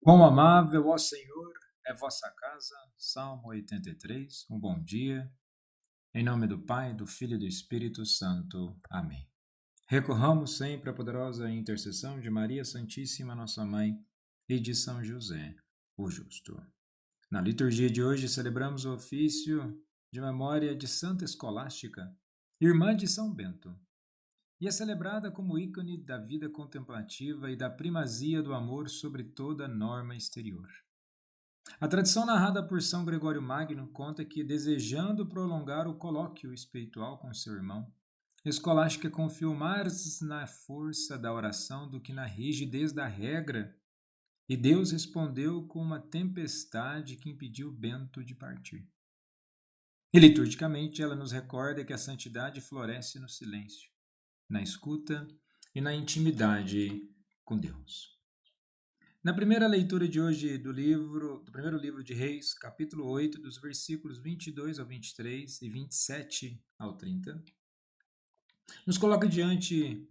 Quão amável, ó Senhor, é vossa casa. Salmo 83. Um bom dia. Em nome do Pai, do Filho e do Espírito Santo. Amém. Recorramos sempre à poderosa intercessão de Maria Santíssima, nossa Mãe, e de São José, o Justo. Na liturgia de hoje celebramos o ofício de memória de Santa Escolástica, irmã de São Bento, e é celebrada como ícone da vida contemplativa e da primazia do amor sobre toda norma exterior. A tradição narrada por São Gregório Magno conta que, desejando prolongar o colóquio espiritual com seu irmão, Escolástica confiou mais na força da oração do que na rigidez da regra, e Deus respondeu com uma tempestade que impediu Bento de partir. E liturgicamente ela nos recorda que a santidade floresce no silêncio, na escuta e na intimidade com Deus. Na primeira leitura de hoje do primeiro livro de Reis, capítulo 8, dos versículos 22 ao 23 e 27 ao 30, nos coloca diante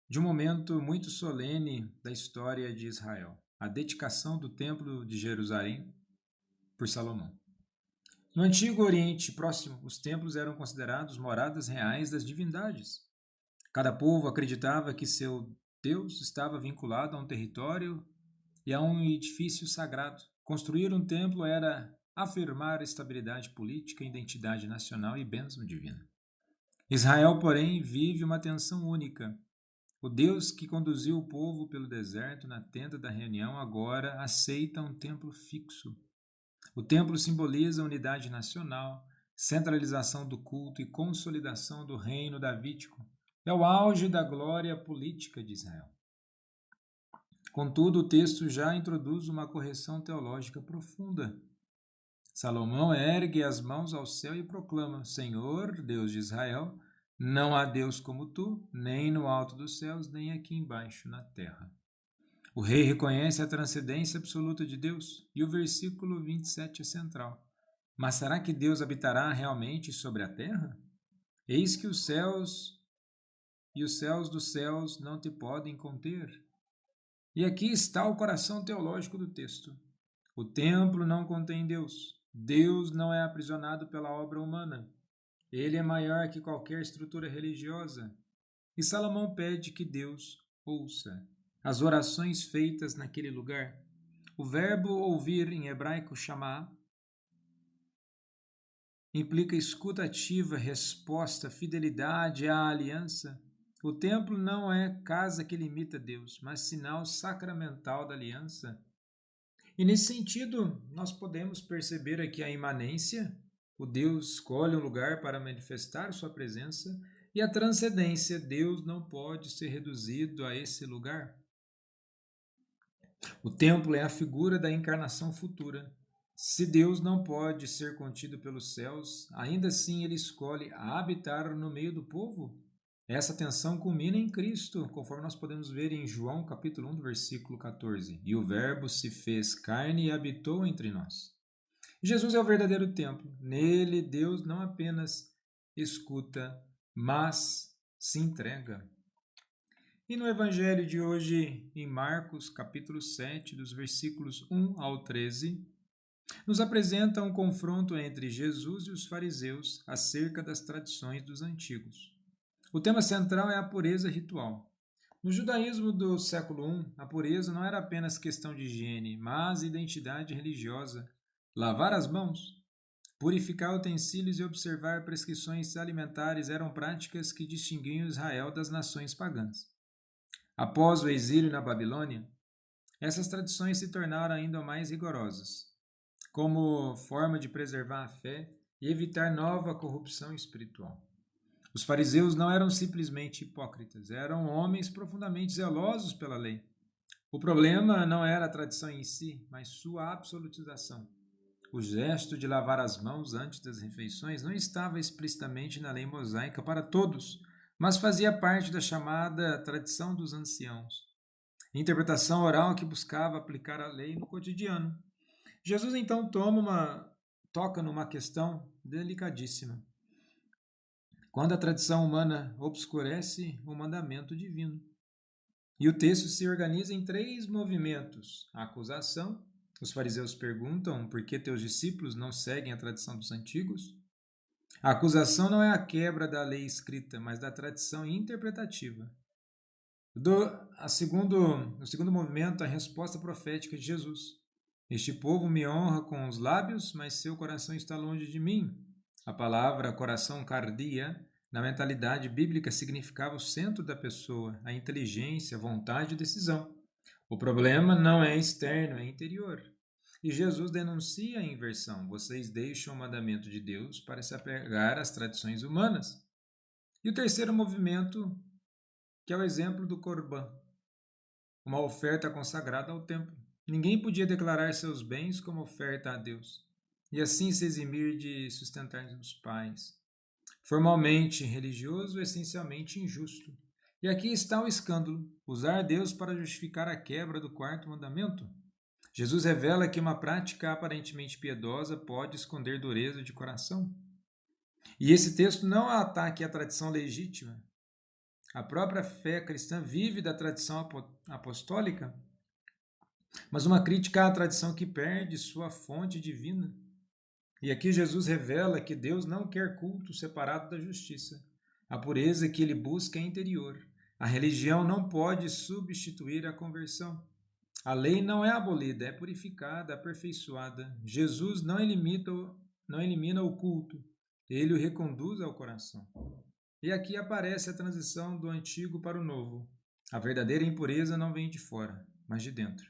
de um momento muito solene da história de Israel, a dedicação do Templo de Jerusalém por Salomão. No Antigo Oriente Próximo, os templos eram considerados moradas reais das divindades. Cada povo acreditava que seu Deus estava vinculado a um território e a um edifício sagrado. Construir um templo era afirmar estabilidade política, identidade nacional e bênção divina. Israel, porém, vive uma tensão única. O Deus que conduziu o povo pelo deserto na tenda da reunião agora aceita um templo fixo. O templo simboliza unidade nacional, centralização do culto e consolidação do reino davídico. É o auge da glória política de Israel. Contudo, o texto já introduz uma correção teológica profunda. Salomão ergue as mãos ao céu e proclama: Senhor, Deus de Israel, não há Deus como tu, nem no alto dos céus, nem aqui embaixo na terra. O rei reconhece a transcendência absoluta de Deus, e o versículo 27 é central. Mas será que Deus habitará realmente sobre a terra? Eis que os céus e os céus dos céus não te podem conter. E aqui está o coração teológico do texto. O templo não contém Deus. Deus não é aprisionado pela obra humana. Ele é maior que qualquer estrutura religiosa. E Salomão pede que Deus ouça as orações feitas naquele lugar. O verbo ouvir em hebraico chamar implica escuta ativa, resposta, fidelidade à aliança. O templo não é casa que limita Deus, mas sinal sacramental da aliança. E nesse sentido, nós podemos perceber aqui a imanência, o Deus escolhe um lugar para manifestar sua presença, e a transcendência, Deus não pode ser reduzido a esse lugar. O templo é a figura da encarnação futura. Se Deus não pode ser contido pelos céus, ainda assim ele escolhe habitar no meio do povo. Essa tensão culmina em Cristo, conforme nós podemos ver em João capítulo 1, do versículo 14. E o Verbo se fez carne e habitou entre nós. Jesus é o verdadeiro templo. Nele, Deus não apenas escuta, mas se entrega. E no Evangelho de hoje, em Marcos, capítulo 7, dos versículos 1 ao 13, nos apresenta um confronto entre Jesus e os fariseus acerca das tradições dos antigos. O tema central é a pureza ritual. No judaísmo do século I, a pureza não era apenas questão de higiene, mas identidade religiosa. Lavar as mãos, purificar utensílios e observar prescrições alimentares eram práticas que distinguiam Israel das nações pagãs. Após o exílio na Babilônia, essas tradições se tornaram ainda mais rigorosas, como forma de preservar a fé e evitar nova corrupção espiritual. Os fariseus não eram simplesmente hipócritas, eram homens profundamente zelosos pela lei. O problema não era a tradição em si, mas sua absolutização. O gesto de lavar as mãos antes das refeições não estava explicitamente na lei mosaica para todos, mas fazia parte da chamada tradição dos anciãos, interpretação oral que buscava aplicar a lei no cotidiano. Jesus então toca numa questão delicadíssima. Quando a tradição humana obscurece o mandamento divino. E o texto se organiza em 3 movimentos. A acusação. Os fariseus perguntam por que teus discípulos não seguem a tradição dos antigos. A acusação não é a quebra da lei escrita, mas da tradição interpretativa. O segundo movimento, a resposta profética de Jesus. Este povo me honra com os lábios, mas seu coração está longe de mim. A palavra coração cardia, na mentalidade bíblica, significava o centro da pessoa, a inteligência, a vontade e decisão. O problema não é externo, é interior. E Jesus denuncia a inversão. Vocês deixam o mandamento de Deus para se apegar às tradições humanas. E o terceiro movimento, que é o exemplo do Corban, uma oferta consagrada ao templo. Ninguém podia declarar seus bens como oferta a Deus, e assim se eximir de sustentar os pais. Formalmente religioso, essencialmente injusto. E aqui está o escândalo: usar Deus para justificar a quebra do 4º mandamento. Jesus revela que uma prática aparentemente piedosa pode esconder dureza de coração. E esse texto não é um ataque à tradição legítima. A própria fé cristã vive da tradição apostólica, mas uma crítica à tradição que perde sua fonte divina. E aqui Jesus revela que Deus não quer culto separado da justiça. A pureza que ele busca é interior. A religião não pode substituir a conversão. A lei não é abolida, é purificada, aperfeiçoada. Jesus não elimina o culto, ele o reconduz ao coração. E aqui aparece a transição do antigo para o novo. A verdadeira impureza não vem de fora, mas de dentro.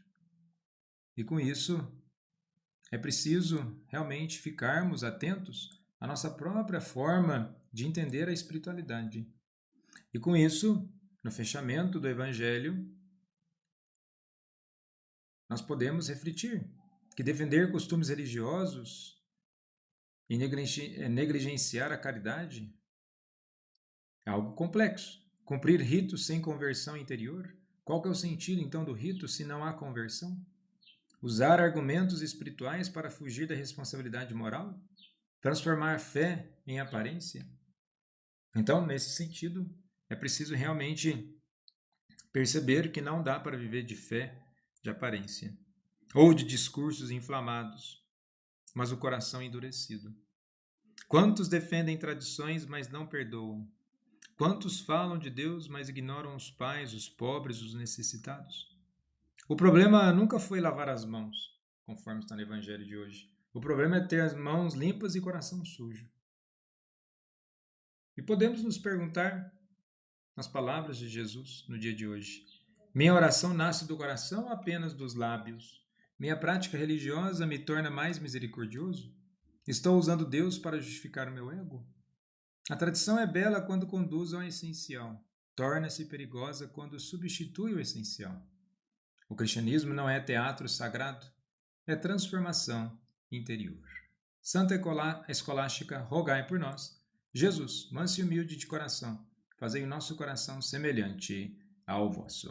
E com isso, é preciso realmente ficarmos atentos à nossa própria forma de entender a espiritualidade. E com isso, no fechamento do Evangelho, nós podemos refletir que defender costumes religiosos e negligenciar a caridade é algo complexo. Cumprir ritos sem conversão interior? Qual que é o sentido, então, do rito se não há conversão? Usar argumentos espirituais para fugir da responsabilidade moral? Transformar fé em aparência? Então, nesse sentido, é preciso realmente perceber que não dá para viver de fé de aparência ou de discursos inflamados, mas o coração endurecido. Quantos defendem tradições, mas não perdoam? Quantos falam de Deus, mas ignoram os pais, os pobres, os necessitados? O problema nunca foi lavar as mãos, conforme está no Evangelho de hoje. O problema é ter as mãos limpas e coração sujo. E podemos nos perguntar, nas palavras de Jesus no dia de hoje: minha oração nasce do coração ou apenas dos lábios? Minha prática religiosa me torna mais misericordioso? Estou usando Deus para justificar o meu ego? A tradição é bela quando conduz ao essencial. Torna-se perigosa quando substitui o essencial. O cristianismo não é teatro sagrado, é transformação interior. Santa Escolástica, rogai por nós. Jesus, manso e humilde de coração, fazei o nosso coração semelhante ao vosso.